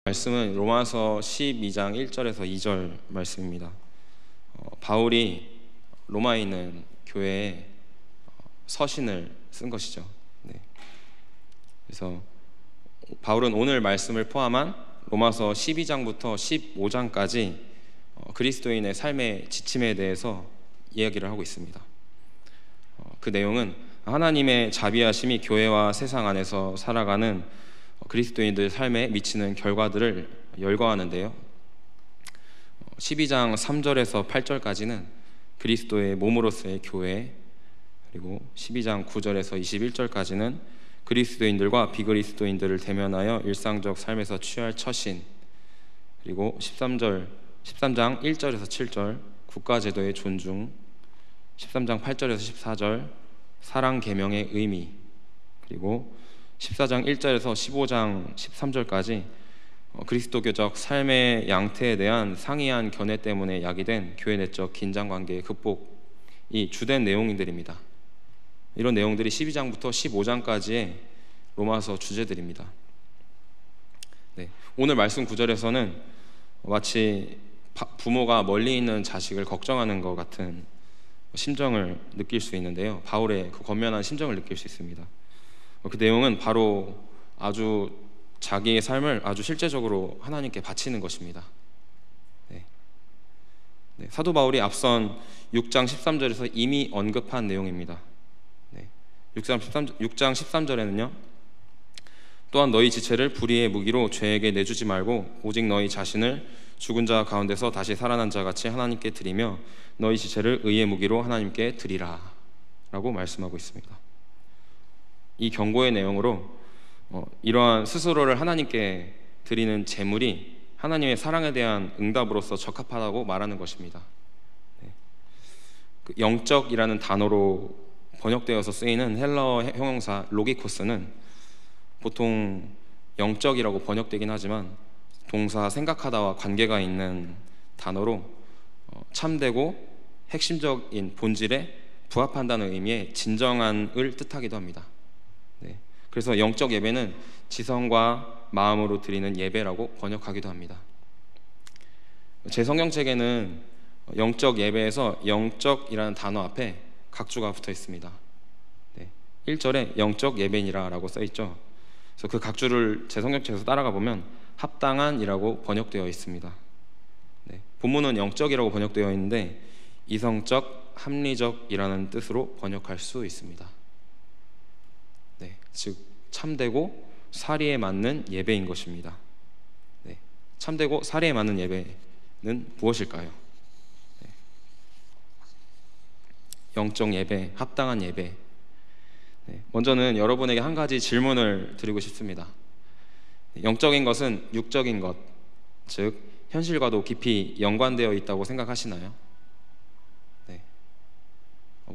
말씀은 로마서 12장 1절에서 2절 말씀입니다. 바울이 로마에 있는 교회에 서신을 쓴 것이죠. 그래서 바울은 오늘 말씀을 포함한 로마서 12장부터 15장까지 그리스도인의 삶의 지침에 대해서 이야기를 하고 있습니다. 그 내용은 하나님의 자비하심이 교회와 세상 안에서 살아가는 그리스도인들 삶에 미치는 결과들을 열거하는데요. 12장 3절에서 8절까지는 그리스도의 몸으로서의 교회, 그리고 12장 9절에서 21절까지는 그리스도인들과 비그리스도인들을 대면하여 일상적 삶에서 취할 처신, 그리고 13장 1절에서 7절 국가제도의 존중, 13장 8절에서 14절 사랑 계명의 의미, 그리고 14장 1절에서 15장 13절까지 그리스도교적 삶의 양태에 대한 상이한 견해 때문에 야기된 교회 내적 긴장관계의 극복이 주된 내용들입니다. 이런 내용들이 12장부터 15장까지의 로마서 주제들입니다. 오늘 말씀 구절에서는 마치 부모가 멀리 있는 자식을 걱정하는 것 같은 심정을 느낄 수 있는데요. 바울의 그 권면한 심정을 느낄 수 있습니다. 그 내용은 바로 아주 자기의 삶을 아주 실제적으로 하나님께 바치는 것입니다. 사도 바울이 앞선 6장 13절에서 이미 언급한 내용입니다. 6장 13절에는요, 또한 너희 지체를 불의의 무기로 죄에게 내주지 말고 오직 너희 자신을 죽은 자 가운데서 다시 살아난 자 같이 하나님께 드리며 너희 지체를 의의 무기로 하나님께 드리라 라고 말씀하고 있습니다. 이 경고의 내용으로 이러한 스스로를 하나님께 드리는 제물이 하나님의 사랑에 대한 응답으로서 적합하다고 말하는 것입니다. 그 영적이라는 단어로 번역되어서 쓰이는 헬라어 형용사 로기코스는 보통 영적이라고 번역되긴 하지만 동사 생각하다와 관계가 있는 단어로 참되고 핵심적인 본질에 부합한다는 의미의 진정한을 뜻하기도 합니다. 그래서 영적 예배는 지성과 마음으로 드리는 예배라고 번역하기도 합니다. 제 성경책에는 영적 예배에서 영적이라는 단어 앞에 각주가 붙어 있습니다. 1절에 영적 예배니라 라고 써 있죠. 그래서 그 각주를 제 성경책에서 따라가 보면 합당한이라고 번역되어 있습니다. 본문은 영적이라고 번역되어 있는데 이성적, 합리적이라는 뜻으로 번역할 수 있습니다. 즉 참되고 사리에 맞는 예배인 것입니다. 참되고 사리에 맞는 예배는 무엇일까요? 영적 예배, 합당한 예배. 먼저는 여러분에게 한 가지 질문을 드리고 싶습니다. 영적인 것은 육적인 것, 즉 현실과도 깊이 연관되어 있다고 생각하시나요?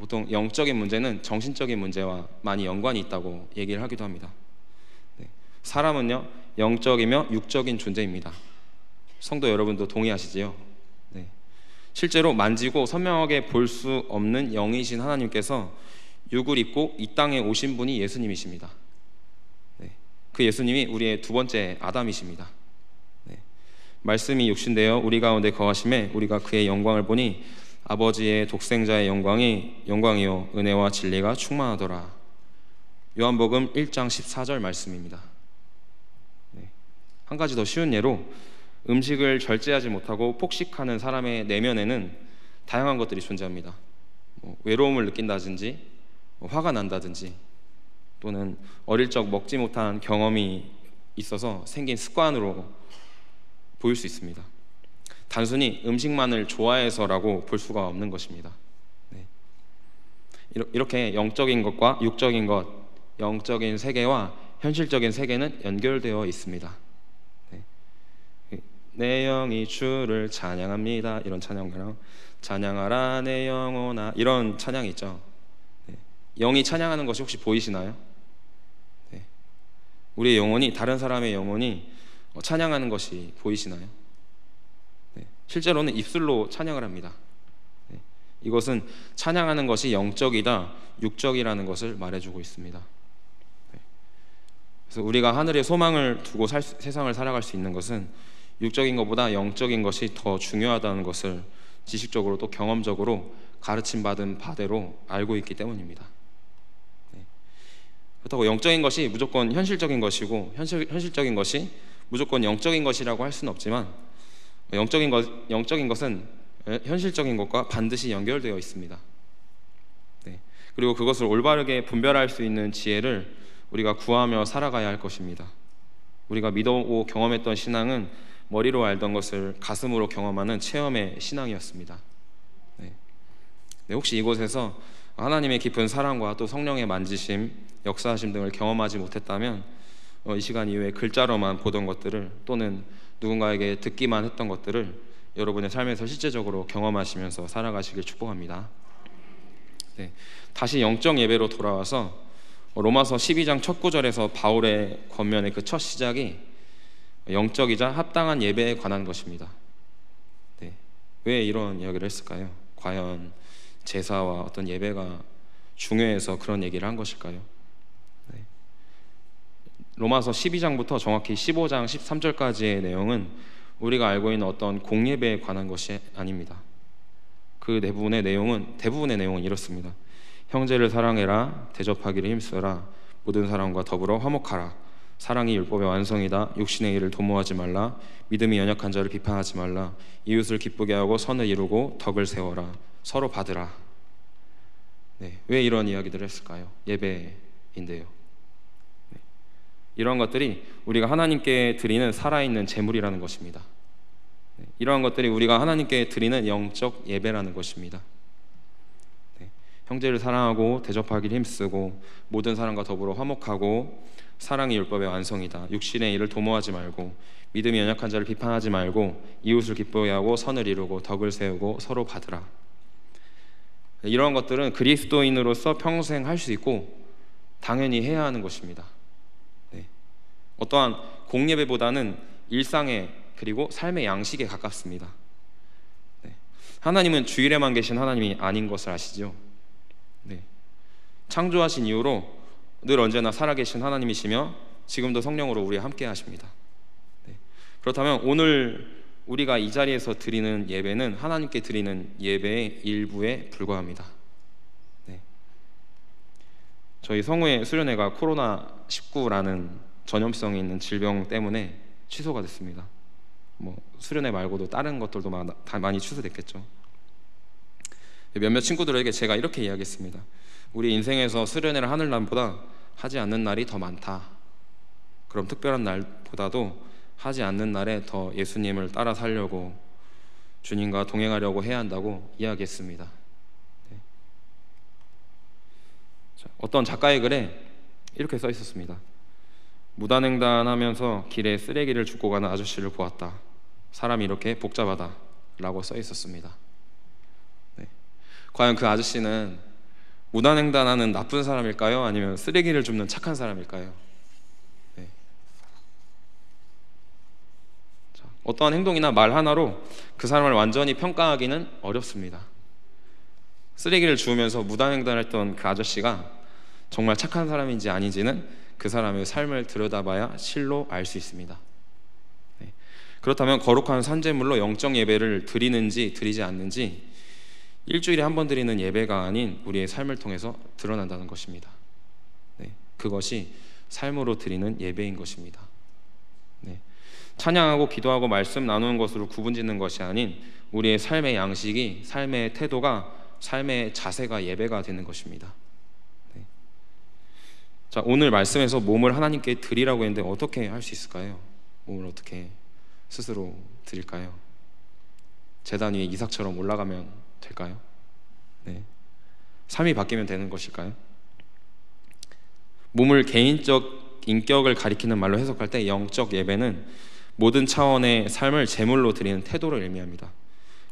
보통 영적인 문제는 정신적인 문제와 많이 연관이 있다고 얘기를 하기도 합니다. 사람은요, 영적이며 육적인 존재입니다. 성도 여러분도 동의하시지요? 실제로 만지고 선명하게 볼 수 없는 영이신 하나님께서 육을 입고 이 땅에 오신 분이 예수님이십니다. 그 예수님이 우리의 두 번째 아담이십니다. 말씀이 육신되어 우리 가운데 거하심에 우리가 그의 영광을 보니 아버지의 독생자의 영광이요 은혜와 진리가 충만하더라. 요한복음 1장 14절 말씀입니다. 한 가지 더 쉬운 예로 음식을 절제하지 못하고 폭식하는 사람의 내면에는 다양한 것들이 존재합니다. 외로움을 느낀다든지 화가 난다든지 또는 어릴 적 먹지 못한 경험이 있어서 생긴 습관으로 보일 수 있습니다. 단순히 음식만을 좋아해서라고 볼 수가 없는 것입니다. 이렇게 영적인 것과 육적인 것, 영적인 세계와 현실적인 세계는 연결되어 있습니다. 내 영이 주를 찬양합니다. 이런 찬양이랑 찬양하라 내 영혼아 이런 찬양이 있죠. 영이 찬양하는 것이 혹시 보이시나요? 우리의 영혼이 다른 사람의 영혼이 찬양하는 것이 보이시나요? 실제로는 입술로 찬양을 합니다. 이것은 찬양하는 것이 영적이다, 육적이라는 것을 말해주고 있습니다. 그래서 우리가 하늘에 소망을 두고 세상을 살아갈 수 있는 것은 육적인 것보다 영적인 것이 더 중요하다는 것을 지식적으로 또 경험적으로 가르침받은 바대로 알고 있기 때문입니다. 네. 그렇다고 영적인 것이 무조건 현실적인 것이고 현실적인 것이 무조건 영적인 것이라고 할 수는 없지만 영적인 것은 현실적인 것과 반드시 연결되어 있습니다. 네. 그리고 그것을 올바르게 분별할 수 있는 지혜를 우리가 구하며 살아가야 할 것입니다. 우리가 믿어오고 경험했던 신앙은 머리로 알던 것을 가슴으로 경험하는 체험의 신앙이었습니다. 네. 네, 혹시 이곳에서 하나님의 깊은 사랑과 또 성령의 만지심, 역사하심 등을 경험하지 못했다면 이 시간 이후에 글자로만 보던 것들을 또는 누군가에게 듣기만 했던 것들을 여러분의 삶에서 실제적으로 경험하시면서 살아가시길 축복합니다. 네. 다시 영적 예배로 돌아와서 로마서 12장 첫 구절에서 바울의 권면의 그 첫 시작이 영적이자 합당한 예배에 관한 것입니다. 네. 왜 이런 이야기를 했을까요? 과연 제사와 어떤 예배가 중요해서 그런 얘기를 한 것일까요? 네. 로마서 12장부터 정확히 15장 13절까지의 내용은 우리가 알고 있는 어떤 공예배에 관한 것이 아닙니다. 그 대부분의 내용은 이렇습니다. 형제를 사랑해라, 대접하기를 힘써라, 모든 사람과 더불어 화목하라, 사랑이 율법의 완성이다, 육신의 일을 도모하지 말라, 믿음이 연약한 자를 비판하지 말라, 이웃을 기쁘게 하고 선을 이루고 덕을 세워라, 서로 받으라. 네, 왜 이런 이야기들을 했을까요? 예배인데요. 네, 이러한 것들이 우리가 하나님께 드리는 살아있는 제물이라는 것입니다. 네, 이러한 것들이 우리가 하나님께 드리는 영적 예배라는 것입니다. 형제를 사랑하고 대접하기를 힘쓰고 모든 사람과 더불어 화목하고 사랑이 율법의 완성이다. 육신의 일을 도모하지 말고 믿음이 연약한 자를 비판하지 말고 이웃을 기쁘게 하고 선을 이루고 덕을 세우고 서로 받으라. 이러한 것들은 그리스도인으로서 평생 할 수 있고 당연히 해야 하는 것입니다. 네. 어떠한 공예배보다는 일상의 그리고 삶의 양식에 가깝습니다. 네. 하나님은 주일에만 계신 하나님이 아닌 것을 아시죠? 네. 창조하신 이후로 늘 언제나 살아계신 하나님이시며 지금도 성령으로 우리와 함께 하십니다. 네. 그렇다면 오늘 우리가 이 자리에서 드리는 예배는 하나님께 드리는 예배의 일부에 불과합니다. 네. 저희 성우의 수련회가 코로나19라는 전염성이 있는 질병 때문에 취소가 됐습니다. 수련회 말고도 다른 것들도 많이 취소됐겠죠. 몇몇 친구들에게 제가 이렇게 이야기했습니다. 우리 인생에서 수련회를 하는 날보다 하지 않는 날이 더 많다. 그럼 특별한 날보다도 하지 않는 날에 더 예수님을 따라 살려고 주님과 동행하려고 해야 한다고 이야기했습니다. 네. 자, 어떤 작가의 글에 이렇게 써 있었습니다. 무단횡단하면서 길에 쓰레기를 줍고 가는 아저씨를 보았다. 사람이 이렇게 복잡하다 라고 써 있었습니다. 과연 그 아저씨는 무단횡단하는 나쁜 사람일까요? 아니면 쓰레기를 줍는 착한 사람일까요? 네. 자, 어떠한 행동이나 말 하나로 그 사람을 완전히 평가하기는 어렵습니다. 쓰레기를 주우면서 무단횡단했던 그 아저씨가 정말 착한 사람인지 아닌지는 그 사람의 삶을 들여다봐야 실로 알 수 있습니다. 네. 그렇다면 거룩한 산제물로 영적 예배를 드리는지 드리지 않는지 일주일에 한 번 드리는 예배가 아닌 우리의 삶을 통해서 드러난다는 것입니다. 네, 그것이 삶으로 드리는 예배인 것입니다. 네, 찬양하고 기도하고 말씀 나누는 것으로 구분짓는 것이 아닌 우리의 삶의 양식이, 삶의 태도가, 삶의 자세가 예배가 되는 것입니다. 네. 자, 오늘 말씀에서 몸을 하나님께 드리라고 했는데 어떻게 할 수 있을까요? 몸을 어떻게 스스로 드릴까요? 제단 위에 이삭처럼 올라가면 될까요? 네. 삶이 바뀌면 되는 것일까요? 몸을 개인적 인격을 가리키는 말로 해석할 때 영적 예배는 모든 차원의 삶을 제물로 드리는 태도를 의미합니다.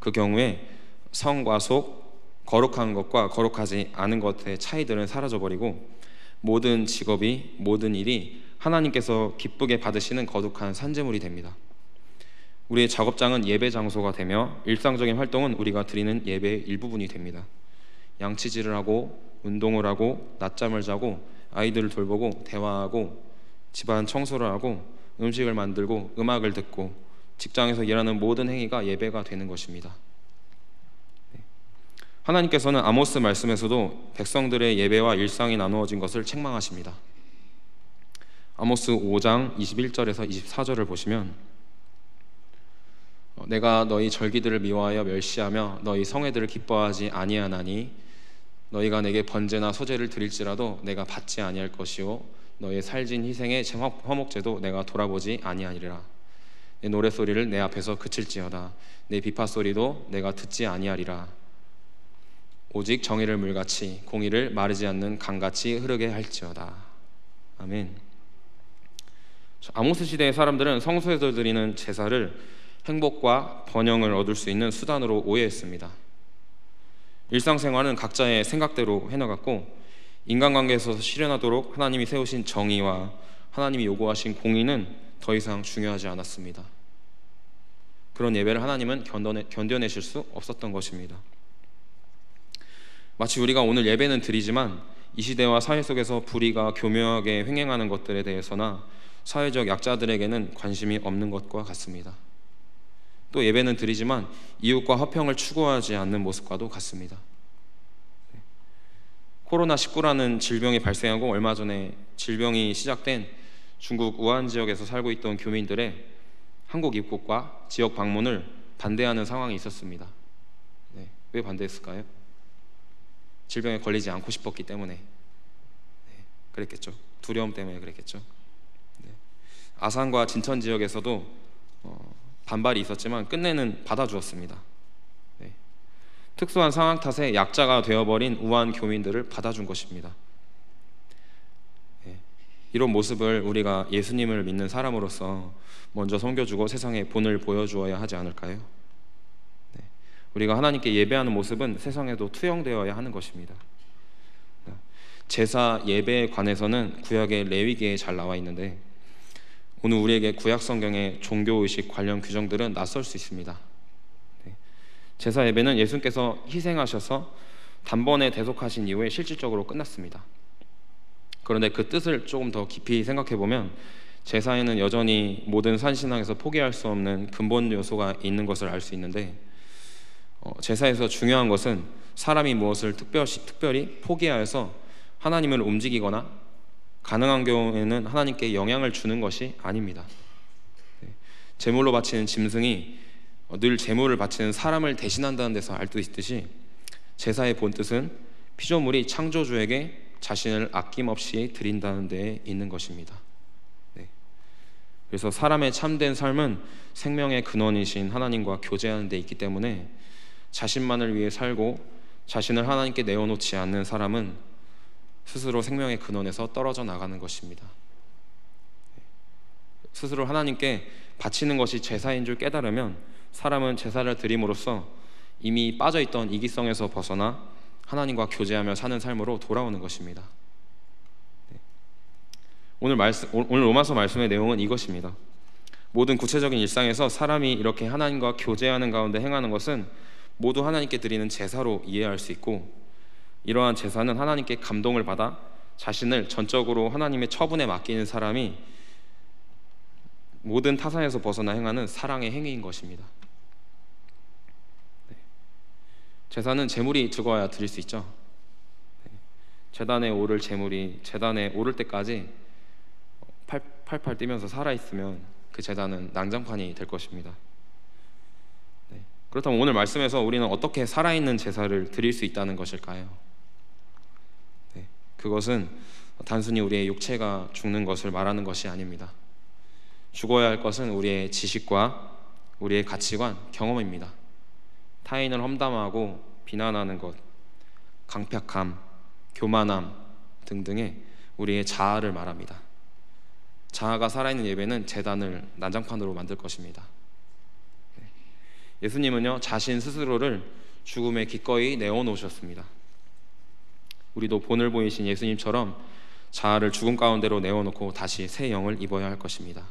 그 경우에 성과 속, 거룩한 것과 거룩하지 않은 것의 차이들은 사라져버리고 모든 직업이, 모든 일이 하나님께서 기쁘게 받으시는 거룩한 산제물이 됩니다. 우리의 작업장은 예배 장소가 되며 일상적인 활동은 우리가 드리는 예배의 일부분이 됩니다. 양치질을 하고 운동을 하고 낮잠을 자고 아이들을 돌보고 대화하고 집안 청소를 하고 음식을 만들고 음악을 듣고 직장에서 일하는 모든 행위가 예배가 되는 것입니다. 하나님께서는 아모스 말씀에서도 백성들의 예배와 일상이 나누어진 것을 책망하십니다. 아모스 5장 21절에서 24절을 보시면 내가 너희 절기들을 미워하여 멸시하며 너희 성회들을 기뻐하지 아니하나니 너희가 내게 번제나 소제를 드릴지라도 내가 받지 아니할 것이요 너의 살진 희생의 화목제도 내가 돌아보지 아니하리라. 내 노랫소리를 내 앞에서 그칠지어다. 내 비파소리도 내가 듣지 아니하리라. 오직 정의를 물같이 공의를 마르지 않는 강같이 흐르게 할지어다. 아멘. 아모스 시대의 사람들은 성소에서 드리는 제사를 행복과 번영을 얻을 수 있는 수단으로 오해했습니다. 일상생활은 각자의 생각대로 해나갔고 인간관계에서 실현하도록 하나님이 세우신 정의와 하나님이 요구하신 공의는 더 이상 중요하지 않았습니다. 그런 예배를 하나님은 견뎌내실 수 없었던 것입니다. 마치 우리가 오늘 예배는 드리지만 이 시대와 사회 속에서 불의가 교묘하게 횡행하는 것들에 대해서나 사회적 약자들에게는 관심이 없는 것과 같습니다. 또 예배는 드리지만 이웃과 화평을 추구하지 않는 모습과도 같습니다. 코로나19라는 질병이 발생하고 얼마 전에 질병이 시작된 중국 우한 지역에서 살고 있던 교민들의 한국 입국과 지역 방문을 반대하는 상황이 있었습니다. 왜 반대했을까요? 질병에 걸리지 않고 싶었기 때문에 그랬겠죠. 두려움 때문에 그랬겠죠. 아산과 진천 지역에서도 반발이 있었지만 끝내는 받아주었습니다. 특수한 상황 탓에 약자가 되어버린 우한 교민들을 받아준 것입니다. 이런 모습을 우리가 예수님을 믿는 사람으로서 먼저 섬겨주고 세상에 본을 보여주어야 하지 않을까요? 우리가 하나님께 예배하는 모습은 세상에도 투영되어야 하는 것입니다. 제사 예배에 관해서는 구약의 레위기에 잘 나와 있는데 오늘 우리에게 구약 성경의 종교의식 관련 규정들은 낯설 수 있습니다. 제사 예배는 예수님께서 희생하셔서 단번에 대속하신 이후에 실질적으로 끝났습니다. 그런데 그 뜻을 조금 더 깊이 생각해보면 제사에는 여전히 모든 산신앙에서 포기할 수 없는 근본 요소가 있는 것을 알 수 있는데 제사에서 중요한 것은 사람이 무엇을 특별히 포기하여서 하나님을 움직이거나 가능한 경우에는 하나님께 영향을 주는 것이 아닙니다. 제물로 바치는 짐승이 늘 제물을 바치는 사람을 대신한다는 데서 알 수 있듯이 제사의 본뜻은 피조물이 창조주에게 자신을 아낌없이 드린다는 데에 있는 것입니다. 그래서 사람의 참된 삶은 생명의 근원이신 하나님과 교제하는 데 있기 때문에 자신만을 위해 살고 자신을 하나님께 내어놓지 않는 사람은 스스로 생명의 근원에서 떨어져 나가는 것입니다. 스스로 하나님께 바치는 것이 제사인 줄 깨달으면 사람은 제사를 드림으로써 이미 빠져있던 이기성에서 벗어나 하나님과 교제하며 사는 삶으로 돌아오는 것입니다. 오늘 로마서 말씀의 내용은 이것입니다. 모든 구체적인 일상에서 사람이 이렇게 하나님과 교제하는 가운데 행하는 것은 모두 하나님께 드리는 제사로 이해할 수 있고 이러한 제사는 하나님께 감동을 받아 자신을 전적으로 하나님의 처분에 맡기는 사람이 모든 타산에서 벗어나 행하는 사랑의 행위인 것입니다. 제사는 제물이 죽어야 드릴 수 있죠. 제단에 오를 제물이 제단에 오를 때까지 팔팔 뛰면서 살아있으면 그 제단은 난장판이 될 것입니다. 그렇다면 오늘 말씀에서 우리는 어떻게 살아있는 제사를 드릴 수 있다는 것일까요? 그것은 단순히 우리의 육체가 죽는 것을 말하는 것이 아닙니다. 죽어야 할 것은 우리의 지식과 우리의 가치관, 경험입니다. 타인을 험담하고 비난하는 것, 강팍함, 교만함 등등의 우리의 자아를 말합니다. 자아가 살아있는 예배는 제단을 난장판으로 만들 것입니다. 예수님은요 자신 스스로를 죽음에 기꺼이 내어놓으셨습니다. 우리도 본을 보이신 예수님처럼 자아를 죽음 가운데로 내어놓고 다시 새 영을 입어야 할 것입니다.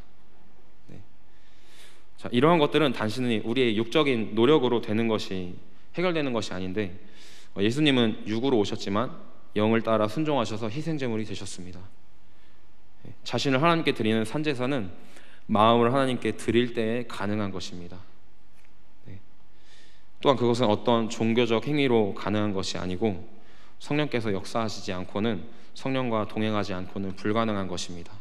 자, 이러한 것들은 단순히 우리의 육적인 노력으로 되는 것이 해결되는 것이 아닌데 예수님은 육으로 오셨지만 영을 따라 순종하셔서 희생제물이 되셨습니다. 자신을 하나님께 드리는 산제사는 마음을 하나님께 드릴 때에 가능한 것입니다. 또한 그것은 어떤 종교적 행위로 가능한 것이 아니고 성령께서 역사하시지 않고는, 성령과 동행하지 않고는 불가능한 것입니다.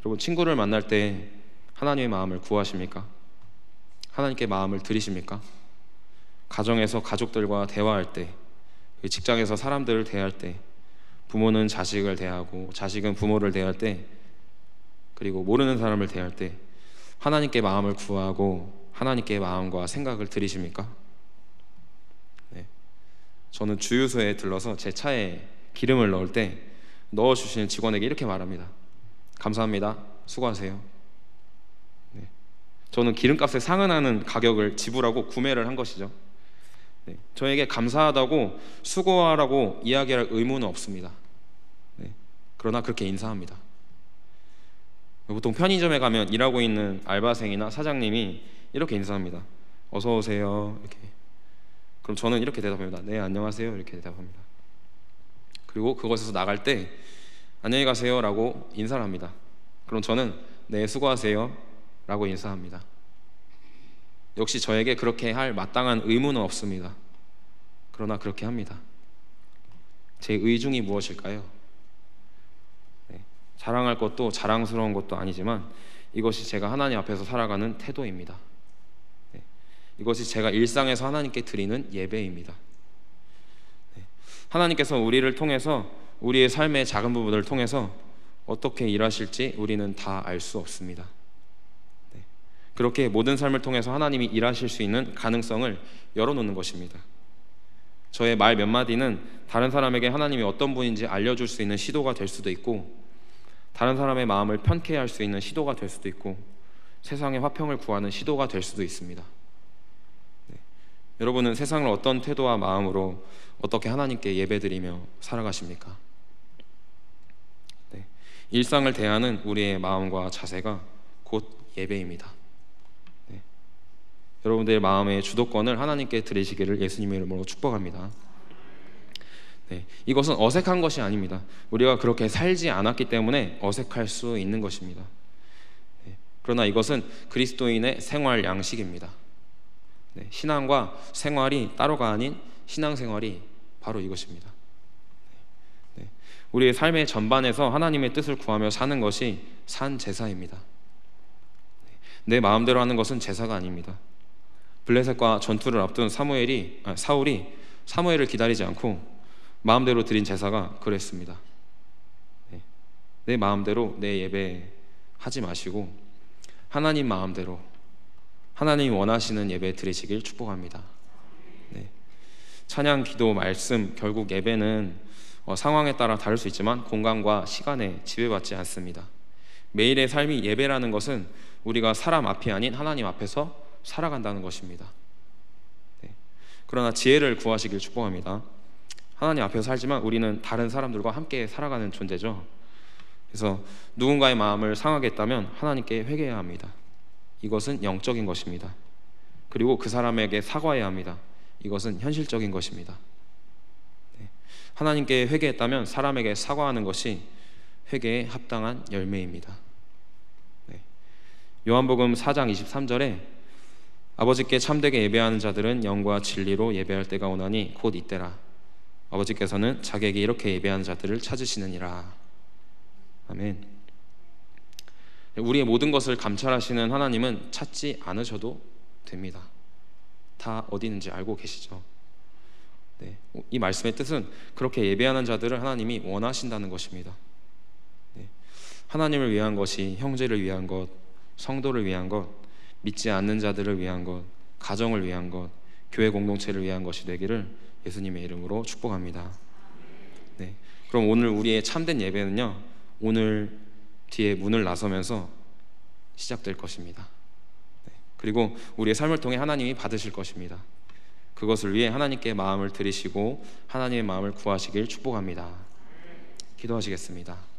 여러분, 친구를 만날 때 하나님의 마음을 구하십니까? 하나님께 마음을 드리십니까? 가정에서 가족들과 대화할 때, 직장에서 사람들을 대할 때, 부모는 자식을 대하고 자식은 부모를 대할 때, 그리고 모르는 사람을 대할 때 하나님께 마음을 구하고 하나님께 마음과 생각을 드리십니까? 저는 주유소에 들러서 제 차에 기름을 넣을 때 넣어주시는 직원에게 이렇게 말합니다. 감사합니다. 수고하세요. 저는 기름값에 상응하는 가격을 지불하고 구매를 한 것이죠. 저에게 감사하다고 수고하라고 이야기할 의무는 없습니다. 그러나 그렇게 인사합니다. 보통 편의점에 가면 일하고 있는 알바생이나 사장님이 이렇게 인사합니다. 어서 오세요. 이렇게. 그럼 저는 이렇게 대답합니다. 네, 안녕하세요. 이렇게 대답합니다. 그리고 그곳에서 나갈 때 안녕히 가세요 라고 인사를 합니다. 그럼 저는 네, 수고하세요 라고 인사합니다. 역시 저에게 그렇게 할 마땅한 의무는 없습니다. 그러나 그렇게 합니다. 제 의중이 무엇일까요? 자랑할 것도 자랑스러운 것도 아니지만 이것이 제가 하나님 앞에서 살아가는 태도입니다. 이것이 제가 일상에서 하나님께 드리는 예배입니다. 하나님께서 우리를 통해서, 우리의 삶의 작은 부분을 통해서 어떻게 일하실지 우리는 다 알 수 없습니다. 그렇게 모든 삶을 통해서 하나님이 일하실 수 있는 가능성을 열어놓는 것입니다. 저의 말 몇 마디는 다른 사람에게 하나님이 어떤 분인지 알려줄 수 있는 시도가 될 수도 있고, 다른 사람의 마음을 편케 할 수 있는 시도가 될 수도 있고, 세상의 화평을 구하는 시도가 될 수도 있습니다. 여러분은 세상을 어떤 태도와 마음으로 어떻게 하나님께 예배드리며 살아가십니까? 일상을 대하는 우리의 마음과 자세가 곧 예배입니다. 여러분들의 마음의 주도권을 하나님께 드리시기를 예수님의 이름으로 축복합니다. 이것은 어색한 것이 아닙니다. 우리가 그렇게 살지 않았기 때문에 어색할 수 있는 것입니다. 그러나 이것은 그리스도인의 생활 양식입니다. 신앙과 생활이 따로가 아닌 신앙생활이 바로 이것입니다. 우리의 삶의 전반에서 하나님의 뜻을 구하며 사는 것이 산 제사입니다. 내 마음대로 하는 것은 제사가 아닙니다. 블레셋과 전투를 앞둔 사울이 사무엘을 기다리지 않고 마음대로 드린 제사가 그랬습니다. 내 마음대로 내 예배 하지 마시고 하나님 마음대로, 하나님이 원하시는 예배 드리시길 축복합니다. 찬양, 기도, 말씀, 결국 예배는 상황에 따라 다를 수 있지만 공간과 시간에 지배받지 않습니다. 매일의 삶이 예배라는 것은 우리가 사람 앞이 아닌 하나님 앞에서 살아간다는 것입니다. 그러나 지혜를 구하시길 축복합니다. 하나님 앞에서 살지만 우리는 다른 사람들과 함께 살아가는 존재죠. 그래서 누군가의 마음을 상하게 했다면 하나님께 회개해야 합니다. 이것은 영적인 것입니다. 그리고 그 사람에게 사과해야 합니다. 이것은 현실적인 것입니다. 하나님께 회개했다면 사람에게 사과하는 것이 회개에 합당한 열매입니다. 요한복음 4장 23절에 아버지께 참되게 예배하는 자들은 영과 진리로 예배할 때가 오나니 곧 이때라. 아버지께서는 자기에게 이렇게 예배하는 자들을 찾으시느니라. 아멘. 우리의 모든 것을 감찰하시는 하나님은 찾지 않으셔도 됩니다. 다 어디 있는지 알고 계시죠? 이 말씀의 뜻은 그렇게 예배하는 자들을 하나님이 원하신다는 것입니다. 하나님을 위한 것이 형제를 위한 것, 성도를 위한 것, 믿지 않는 자들을 위한 것, 가정을 위한 것, 교회 공동체를 위한 것이 되기를 예수님의 이름으로 축복합니다. 그럼 오늘 우리의 참된 예배는요, 오늘 뒤에 문을 나서면서 시작될 것입니다. 그리고 우리의 삶을 통해 하나님이 받으실 것입니다. 그것을 위해 하나님께 마음을 드리시고 하나님의 마음을 구하시길 축복합니다. 기도하시겠습니다.